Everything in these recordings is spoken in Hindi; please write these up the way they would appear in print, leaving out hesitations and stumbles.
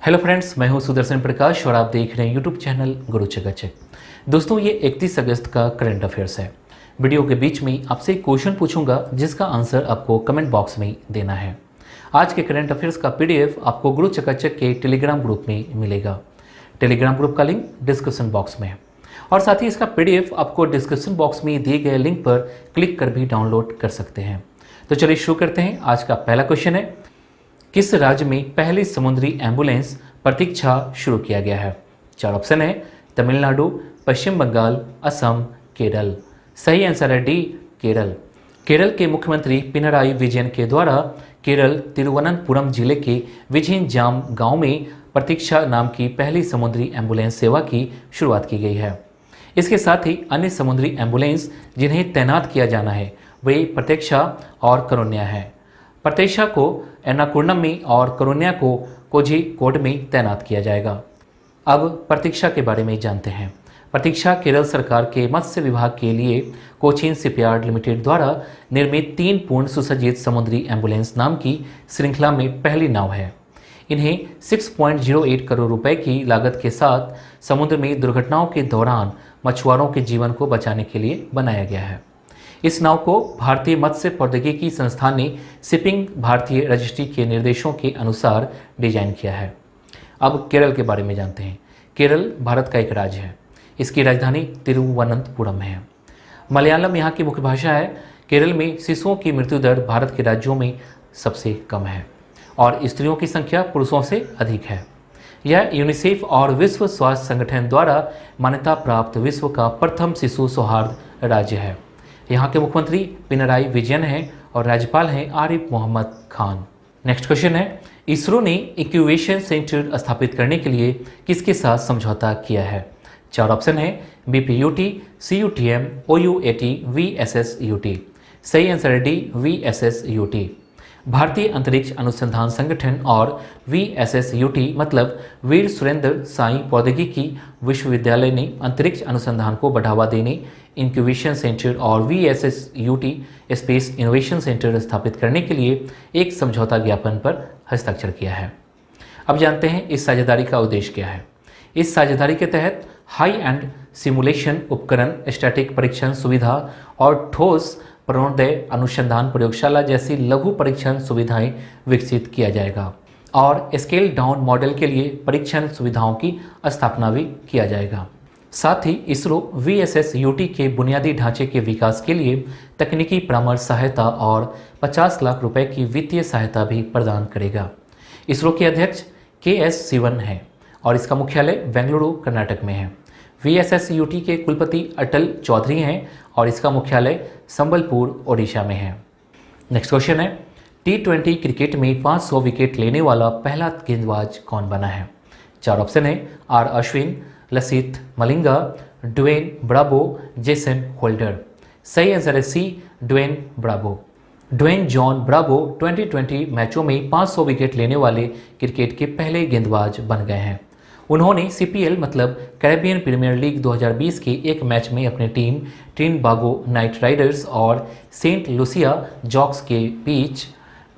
हेलो फ्रेंड्स, मैं हूं सुदर्शन प्रकाश और आप देख रहे हैं यूट्यूब चैनल गुरु चकाचक। दोस्तों, ये 31 अगस्त का करंट अफेयर्स है। वीडियो के बीच में आपसे एक क्वेश्चन पूछूंगा जिसका आंसर आपको कमेंट बॉक्स में देना है। आज के करंट अफेयर्स का पीडीएफ आपको गुरु चकाचक के टेलीग्राम ग्रुप में मिलेगा। टेलीग्राम ग्रुप का लिंक डिस्क्रिप्शन बॉक्स में है और साथ ही इसका पीडीएफ आपको डिस्क्रिप्शन बॉक्स में दिए गए लिंक पर क्लिक कर भी डाउनलोड कर सकते हैं। तो चलिए शुरू करते हैं। आज का पहला क्वेश्चन है, किस राज्य में पहली समुद्री एम्बुलेंस प्रतीक्षा शुरू किया गया है? चार ऑप्शन है, तमिलनाडु, पश्चिम बंगाल, असम, केरल। सही आंसर है डी, केरल। केरल के मुख्यमंत्री पिनराई विजयन के द्वारा केरल तिरुवनंतपुरम जिले के विझिंजाम गांव में प्रतीक्षा नाम की पहली समुद्री एम्बुलेंस सेवा की शुरुआत की गई है। इसके साथ ही अन्य समुद्री एम्बुलेंस जिन्हें तैनात किया जाना है वे प्रतीक्षा और करुण्या है। प्रतीक्षा को एर्नाकुलम में और करुण्या को कोझिकोड में तैनात किया जाएगा। अब प्रतीक्षा के बारे में जानते हैं। प्रतीक्षा केरल सरकार के मत्स्य विभाग के लिए कोचीन शिपयार्ड लिमिटेड द्वारा निर्मित 3 पूर्ण सुसज्जित समुद्री एम्बुलेंस नाम की श्रृंखला में पहली नाव है। इन्हें 6.08 करोड़ रुपए की लागत के साथ समुद्र में दुर्घटनाओं के दौरान मछुआरों के जीवन को बचाने के लिए बनाया गया है। इस नाव को भारतीय मत्स्य प्रौद्योगिकी संस्थान ने शिपिंग भारतीय रजिस्ट्री के निर्देशों के अनुसार डिजाइन किया है। अब केरल के बारे में जानते हैं। केरल भारत का एक राज्य है। इसकी राजधानी तिरुवनंतपुरम है। मलयालम यहाँ की मुख्य भाषा है। केरल में शिशुओं की मृत्यु दर भारत के राज्यों में सबसे कम है और स्त्रियों की संख्या पुरुषों से अधिक है। यह यूनिसेफ और विश्व स्वास्थ्य संगठन द्वारा मान्यता प्राप्त विश्व का प्रथम शिशु सौहार्द राज्य है। यहाँ के मुख्यमंत्री पिनराई विजयन हैं और राज्यपाल हैं आरिफ मोहम्मद खान। नेक्स्ट क्वेश्चन है, इसरो ने इंक्यूबेशन सेंटर स्थापित करने के लिए किसके साथ समझौता किया है? चार ऑप्शन है, बीपीयूटी, सीयूटीएम, ओयूएटी, वीएसएसयूटी। सही आंसर है डी, वीएसएसयूटी। भारतीय अंतरिक्ष अनुसंधान संगठन और वीएसएसयूटी मतलब वीर सुरेंद्र साई प्रौद्योगिकी विश्वविद्यालय ने अंतरिक्ष अनुसंधान को बढ़ावा देने इंक्यूबेशन सेंटर और वीएसएसयूटी स्पेस इनोवेशन सेंटर स्थापित करने के लिए एक समझौता ज्ञापन पर हस्ताक्षर किया है। अब जानते हैं इस साझेदारी का उद्देश्य क्या है। इस साझेदारी के तहत हाई एंड सिमुलेशन उपकरण, स्टैटिक परीक्षण सुविधा और ठोस प्रणोदय अनुसंधान प्रयोगशाला जैसी लघु परीक्षण सुविधाएं विकसित किया जाएगा और स्केल डाउन मॉडल के लिए परीक्षण सुविधाओं की स्थापना भी किया जाएगा। साथ ही इसरो वीएसएसयूटी के बुनियादी ढांचे के विकास के लिए तकनीकी परामर्श सहायता और 50 लाख रुपए की वित्तीय सहायता भी प्रदान करेगा। इसरो के अध्यक्ष के.एस. शिवन है और इसका मुख्यालय बेंगलुरु, कर्नाटक में है। वीएसएसयूटी के कुलपति अटल चौधरी हैं और इसका मुख्यालय संबलपुर, ओडिशा में है। नेक्स्ट क्वेश्चन है, T20 क्रिकेट में 500 विकेट लेने वाला पहला गेंदबाज कौन बना है? चार ऑप्शन है, R Ashwin, Lasith Malinga, Dwayne Bravo, Jason Holder. सही आंसर है C, Dwayne Bravo. Dwayne John Bravo 2020 मैचों में 500 विकेट लेने वाले क्रिकेट के पहले गेंदबाज बन गए हैं। उन्होंने सीपीएल मतलब कैरेबियन प्रीमियर लीग 2020 के एक मैच में अपनी टीम ट्रिनबागो नाइट राइडर्स और सेंट लुसिया जॉक्स के बीच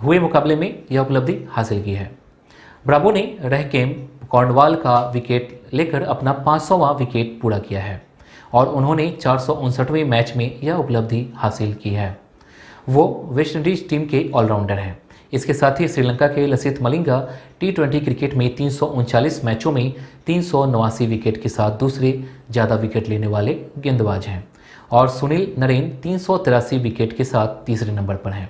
हुए मुकाबले में यह उपलब्धि हासिल की है। ब्रावो ने रहकेम कॉर्नवाल का विकेट लेकर अपना 500वां विकेट पूरा किया है और उन्होंने 459वें मैच में यह उपलब्धि हासिल की है। वो वेस्टइंडीज टीम के ऑलराउंडर हैं। इसके साथ ही श्रीलंका के लसिथ मलिंगा T20 क्रिकेट में 339 मैचों में 389 विकेट के साथ दूसरे ज़्यादा विकेट लेने वाले गेंदबाज हैं और सुनील नरेन 383 विकेट के साथ तीसरे नंबर पर हैं।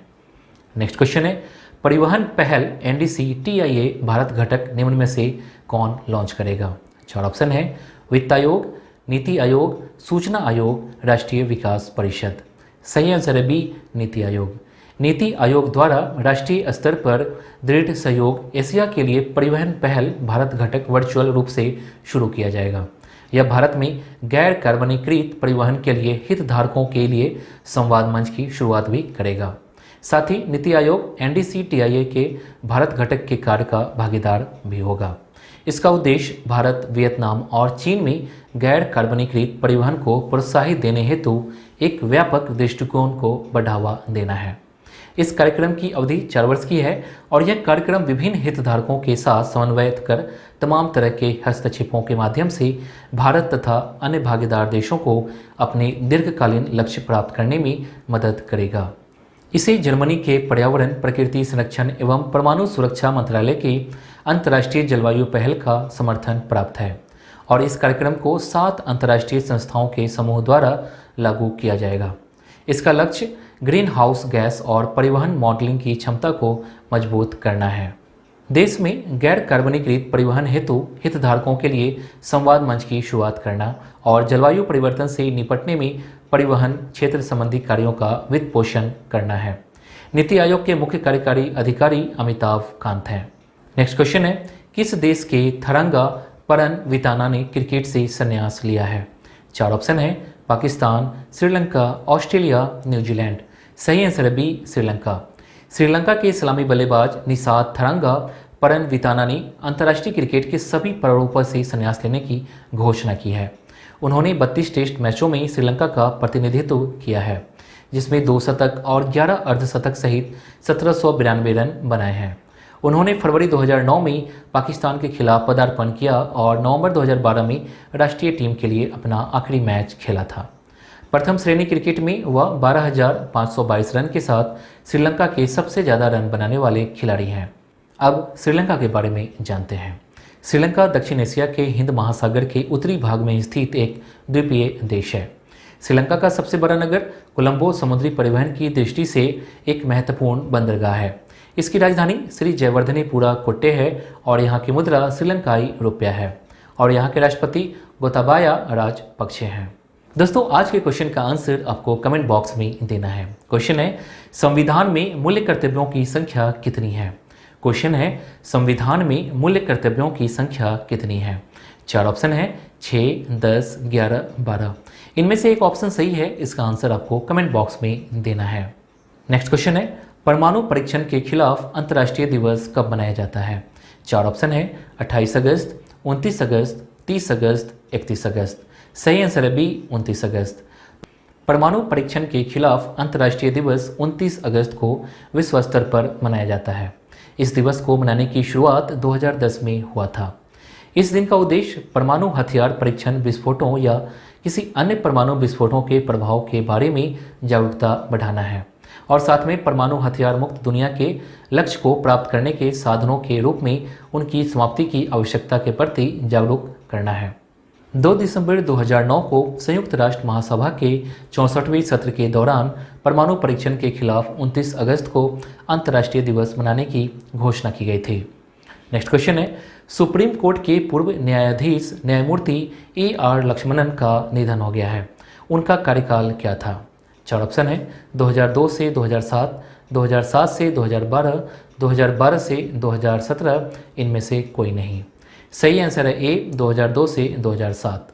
नेक्स्ट क्वेश्चन है, परिवहन पहल एनडीसी टीआईए भारत घटक निम्न में से कौन लॉन्च करेगा? चार ऑप्शन है, वित्त आयोग, नीति आयोग, सूचना आयोग, राष्ट्रीय विकास परिषद। सही आंसर है बी, नीति आयोग। नीति आयोग द्वारा राष्ट्रीय स्तर पर दृढ़ सहयोग एशिया के लिए परिवहन पहल भारत घटक वर्चुअल रूप से शुरू किया जाएगा। यह भारत में गैर कार्बनीकृत परिवहन के लिए हितधारकों के लिए संवाद मंच की शुरुआत भी करेगा। साथ ही नीति आयोग एनडीसी-टीआईए के भारत घटक के कार्य का भागीदार भी होगा। इसका उद्देश्य भारत, वियतनाम और चीन में गैर कार्बनीकृत परिवहन को प्रोत्साहित देने हेतु एक व्यापक दृष्टिकोण को बढ़ावा देना है। इस कार्यक्रम की अवधि 4 वर्ष की है और यह कार्यक्रम विभिन्न हितधारकों के साथ समन्वय कर तमाम तरह के हस्तक्षेपों के माध्यम से भारत तथा अन्य भागीदार देशों को अपने दीर्घकालीन लक्ष्य प्राप्त करने में मदद करेगा। इसे जर्मनी के पर्यावरण, प्रकृति संरक्षण एवं परमाणु सुरक्षा मंत्रालय के अंतर्राष्ट्रीय जलवायु पहल का समर्थन प्राप्त है और इस कार्यक्रम को 7 अंतर्राष्ट्रीय संस्थाओं के समूह द्वारा लागू किया जाएगा। इसका लक्ष्य ग्रीन हाउस गैस और परिवहन मॉडलिंग की क्षमता को मजबूत करना है। देश में गैर कार्बनीकृत परिवहन हेतु हितधारकों के लिए संवाद मंच की शुरुआत करना और जलवायु परिवर्तन से निपटने में परिवहन क्षेत्र संबंधी कार्यों का वित्त पोषण करना है। नीति आयोग के मुख्य कार्यकारी अधिकारी अमिताभ कांत हैं। नेक्स्ट क्वेश्चन है, किस देश के थरंगा परनविताना ने क्रिकेट से संन्यास लिया है? 4 ऑप्शन है, पाकिस्तान, श्रीलंका, ऑस्ट्रेलिया, न्यूजीलैंड। सही आंसर है बी, श्रीलंका। श्रीलंका के सलामी बल्लेबाज निसात थरंगा परनविताना ने अंतर्राष्ट्रीय क्रिकेट के सभी प्रारूपों से संन्यास लेने की घोषणा की है। उन्होंने 32 टेस्ट मैचों में श्रीलंका का प्रतिनिधित्व किया है, जिसमें 2 शतक और 11 अर्धशतक सहित 1792 रन बनाए हैं। उन्होंने फरवरी 2009 में पाकिस्तान के खिलाफ पदार्पण किया और नवंबर 2012 में राष्ट्रीय टीम के लिए अपना आखिरी मैच खेला था। प्रथम श्रेणी क्रिकेट में वह 12,522 रन के साथ श्रीलंका के सबसे ज़्यादा रन बनाने वाले खिलाड़ी हैं। अब श्रीलंका के बारे में जानते हैं। श्रीलंका दक्षिण एशिया के हिंद महासागर के उत्तरी भाग में स्थित एक द्वीपीय देश है। श्रीलंका का सबसे बड़ा नगर कोलंबो समुद्री परिवहन की दृष्टि से एक महत्वपूर्ण बंदरगाह है। इसकी राजधानी श्री जयवर्धनेपुरा कोट्टे है और यहाँ की मुद्रा श्रीलंकाई रुपया है और यहाँ के राष्ट्रपति गोताबाया राजपक्षे हैं। दोस्तों, आज के क्वेश्चन का आंसर आपको कमेंट बॉक्स में देना है। क्वेश्चन है, संविधान में मूल्य कर्तव्यों की संख्या कितनी है? क्वेश्चन है, संविधान में मूल्य कर्तव्यों की संख्या कितनी है? 4 ऑप्शन है, 6, 10, 11, 12। इनमें से एक ऑप्शन सही है, इसका आंसर आपको कमेंट बॉक्स में देना है। नेक्स्ट क्वेश्चन है, परमाणु परीक्षण के खिलाफ अंतर्राष्ट्रीय दिवस कब मनाया जाता है? 4 ऑप्शन है, 28 अगस्त, 29 अगस्त, 30 अगस्त, 31 अगस्त। सही आंसर है बी, 29 अगस्त। परमाणु परीक्षण के खिलाफ अंतर्राष्ट्रीय दिवस 29 अगस्त को विश्व स्तर पर मनाया जाता है। इस दिवस को मनाने की शुरुआत 2010 में हुआ था। इस दिन का उद्देश्य परमाणु हथियार परीक्षण, विस्फोटों या किसी अन्य परमाणु विस्फोटों के प्रभाव के बारे में जागरूकता बढ़ाना है और साथ में परमाणु हथियार मुक्त दुनिया के लक्ष्य को प्राप्त करने के साधनों के रूप में उनकी समाप्ति की आवश्यकता के प्रति जागरूक करना है। 2 दिसंबर 2009 को संयुक्त राष्ट्र महासभा के 64वें सत्र के दौरान परमाणु परीक्षण के खिलाफ 29 अगस्त को अंतर्राष्ट्रीय दिवस मनाने की घोषणा की गई थी। नेक्स्ट क्वेश्चन है, सुप्रीम कोर्ट के पूर्व न्यायाधीश न्यायमूर्ति AR लक्ष्मणन का निधन हो गया है। उनका कार्यकाल क्या था? 4 ऑप्शन है, 2002 से 2007, 2007 से 2012, 2012 से 2017। इनमें से कोई नहीं। सही आंसर है ए, 2002 से 2007।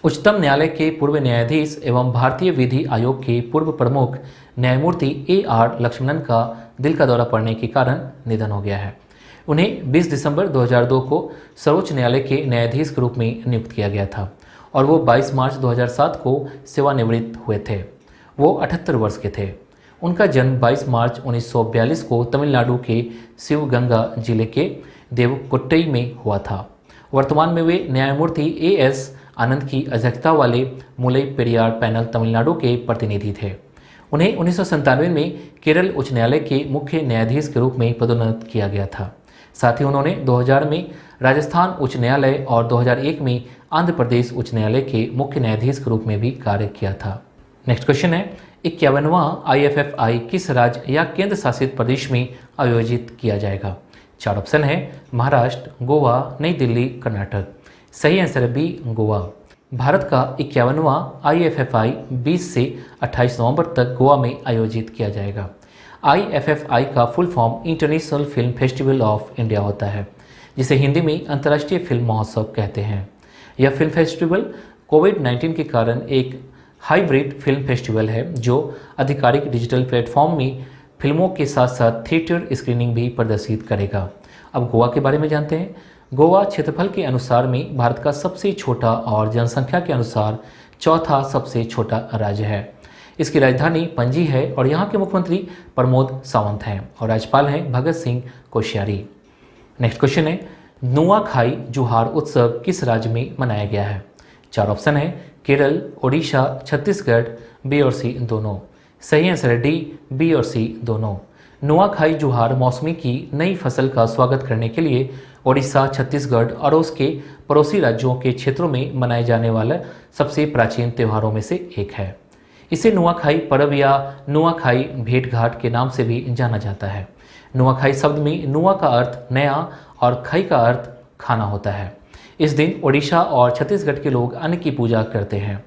उच्चतम न्यायालय के पूर्व न्यायाधीश एवं भारतीय विधि आयोग के पूर्व प्रमुख न्यायमूर्ति AR लक्ष्मणन का दिल का दौरा पड़ने के कारण निधन हो गया है। उन्हें 20 दिसंबर 2002 को सर्वोच्च न्यायालय के न्यायाधीश के रूप में नियुक्त किया गया था और वो 22 मार्च 2007 को सेवानिवृत्त हुए थे। वो 78 वर्ष के थे। उनका जन्म 22 मार्च 1942 को तमिलनाडु के शिवगंगा जिले के देवकोट्टई में हुआ था। वर्तमान में वे न्यायमूर्ति AS आनंद की अध्यक्षता वाले मुलई पेरियार पैनल तमिलनाडु के प्रतिनिधि थे। उन्हें 1997 में केरल उच्च न्यायालय के मुख्य न्यायाधीश के रूप में पदोन्नत किया गया था। साथ ही उन्होंने 2000 में राजस्थान उच्च न्यायालय और 2001 में आंध्र प्रदेश उच्च न्यायालय के मुख्य न्यायाधीश के रूप में भी कार्य किया था। नेक्स्ट क्वेश्चन है, 51वां IFFI किस राज्य या केंद्र शासित प्रदेश में आयोजित किया जाएगा? 4 ऑप्शन है, महाराष्ट्र, गोवा, नई दिल्ली, कर्नाटक। सही आंसर है बी, गोवा। भारत का 51वां IFFI 20 से 28 नवंबर तक गोवा में आयोजित किया जाएगा। IFFI का full form international film festival of India होता है, जिसे हिंदी में अंतर्राष्ट्रीय फिल्म महोत्सव कहते हैं। यह फिल्म फेस्टिवल कोविड-19 के कारण एक हाइब्रिड फिल्म फेस्टिवल है जो आधिकारिक डिजिटल प्लेटफॉर्म में फिल्मों के साथ साथ थिएटर स्क्रीनिंग भी प्रदर्शित करेगा। अब गोवा के बारे में जानते हैं। गोवा क्षेत्रफल के अनुसार में भारत का सबसे छोटा और जनसंख्या के अनुसार चौथा सबसे छोटा राज्य है। इसकी राजधानी पणजी है और यहाँ के मुख्यमंत्री प्रमोद सावंत हैं और राज्यपाल हैं भगत सिंह कोश्यारी। नेक्स्ट क्वेश्चन है, नुआखाई जुहार उत्सव किस राज्य में मनाया गया है? 4 ऑप्शन है, केरल, ओडिशा, छत्तीसगढ़, बी और सी दोनों। सही आंसर है डी, बी और सी दोनों। नुआखाई जुहार मौसमी की नई फसल का स्वागत करने के लिए ओडिशा, छत्तीसगढ़ और उसके पड़ोसी राज्यों के क्षेत्रों में मनाए जाने वाला सबसे प्राचीन त्योहारों में से एक है। इसे नुआखाई पर्व या नुआखाई भेंट घाट के नाम से भी जाना जाता है। नुआखाई शब्द में नुआ का अर्थ नया और खाई का अर्थ खाना होता है। इस दिन ओडिशा और छत्तीसगढ़ के लोग अन्न की पूजा करते हैं।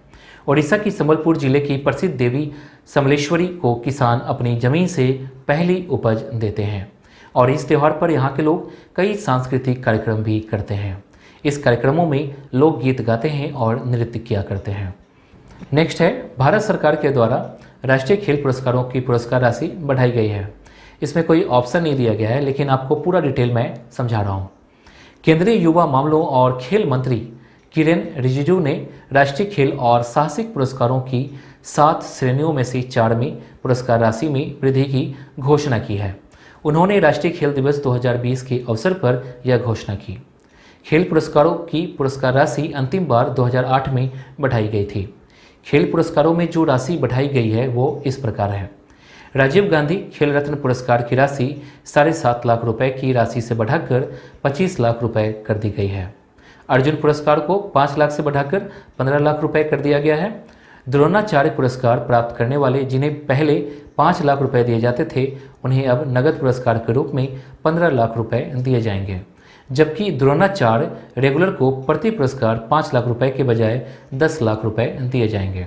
ओडिशा की संबलपुर जिले की प्रसिद्ध देवी समलेश्वरी को किसान अपनी जमीन से पहली उपज देते हैं और इस त्यौहार पर यहाँ के लोग कई सांस्कृतिक कार्यक्रम भी करते हैं। इस कार्यक्रमों में लोग गीत गाते हैं और नृत्य किया करते हैं। नेक्स्ट है, भारत सरकार के द्वारा राष्ट्रीय खेल पुरस्कारों की पुरस्कार राशि बढ़ाई गई है। इसमें कोई ऑप्शन नहीं दिया गया है, लेकिन आपको पूरा डिटेल में समझा रहा हूँ। केंद्रीय युवा मामलों और खेल मंत्री किरेन रिजिजू ने राष्ट्रीय खेल और साहसिक पुरस्कारों की 7 श्रेणियों में से 4 में पुरस्कार राशि में वृद्धि की घोषणा की है। उन्होंने राष्ट्रीय खेल दिवस 2020 के अवसर पर यह घोषणा की। खेल पुरस्कारों की पुरस्कार राशि अंतिम बार 2008 में बढ़ाई गई थी। खेल पुरस्कारों में जो राशि बढ़ाई गई है वो इस प्रकार है। राजीव गांधी खेल रत्न पुरस्कार की राशि 7.5 लाख रुपए की राशि से बढ़ाकर 25 लाख रुपए कर दी गई है। अर्जुन पुरस्कार को 5 लाख से बढ़ाकर 15 लाख रुपए कर दिया गया है। द्रोणाचार्य पुरस्कार प्राप्त करने वाले जिन्हें पहले 5 लाख रुपए दिए जाते थे, उन्हें अब नगद पुरस्कार के रूप में 15 लाख रुपए दिए जाएंगे, जबकि द्रोणाचार्य रेगुलर को प्रति पुरस्कार 5 लाख रुपए के बजाय 10 लाख रुपए दिए जाएंगे।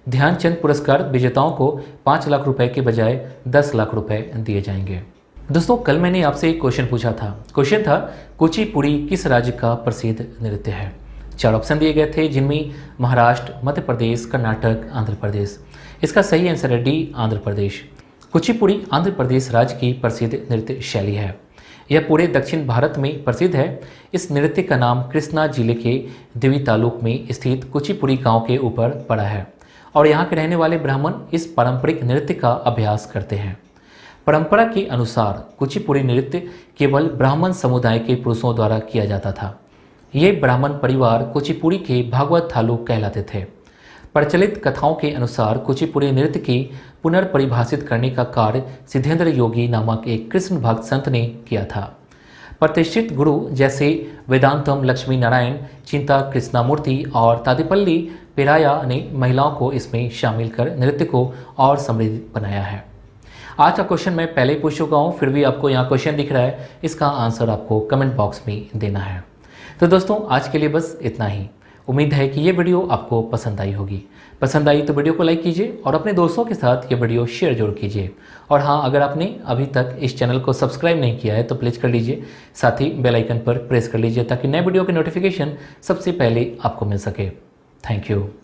ध्यानचंद पुरस्कार विजेताओं को 5 लाख रुपए के बजाय 10 लाख रुपए दिए जाएंगे। दोस्तों, कल मैंने आपसे एक क्वेश्चन पूछा था। क्वेश्चन था, कुचिपुड़ी किस राज्य का प्रसिद्ध नृत्य है? 4 ऑप्शन दिए गए थे, जिनमें महाराष्ट्र, मध्य प्रदेश, कर्नाटक, आंध्र प्रदेश। इसका सही आंसर है डी, आंध्र प्रदेश। कुचिपुड़ी आंध्र प्रदेश राज्य की प्रसिद्ध नृत्य शैली है। यह पूरे दक्षिण भारत में प्रसिद्ध है। इस नृत्य का नाम कृष्णा जिले के देवी तालुक में स्थित कुचिपुड़ी गांव के ऊपर पड़ा है और यहाँ के रहने वाले ब्राह्मण इस पारंपरिक नृत्य का अभ्यास करते हैं। परंपरा के अनुसार कुचिपुड़ी नृत्य केवल ब्राह्मण समुदाय के पुरुषों द्वारा किया जाता था। ये ब्राह्मण परिवार कुचिपुड़ी के भागवत थालुक कहलाते थे। प्रचलित कथाओं के अनुसार कुचिपुड़ी नृत्य की पुनर्परिभाषित करने का कार्य सिद्धेंद्र योगी नामक एक कृष्ण भक्त संत ने किया था। प्रतिष्ठित गुरु जैसे वेदांतम लक्ष्मी नारायण, चिंता कृष्णामूर्ति और तादिपल्ली पेराया ने महिलाओं को इसमें शामिल कर नृत्य को और समृद्ध बनाया है। आज का क्वेश्चन मैं पहले ही पूछ चुका हूँ, फिर भी आपको यहाँ क्वेश्चन दिख रहा है, इसका आंसर आपको कमेंट बॉक्स में देना है। तो दोस्तों, आज के लिए बस इतना ही। उम्मीद है कि ये वीडियो आपको पसंद आई होगी। पसंद आई तो वीडियो को लाइक कीजिए और अपने दोस्तों के साथ ये वीडियो शेयर जरूर कीजिए। और हाँ, अगर आपने अभी तक इस चैनल को सब्सक्राइब नहीं किया है तो प्लीज़ कर लीजिए। साथ ही बेल आइकन पर प्रेस कर लीजिए ताकि नए वीडियो की नोटिफिकेशन सबसे पहले आपको मिल सके। Thank you.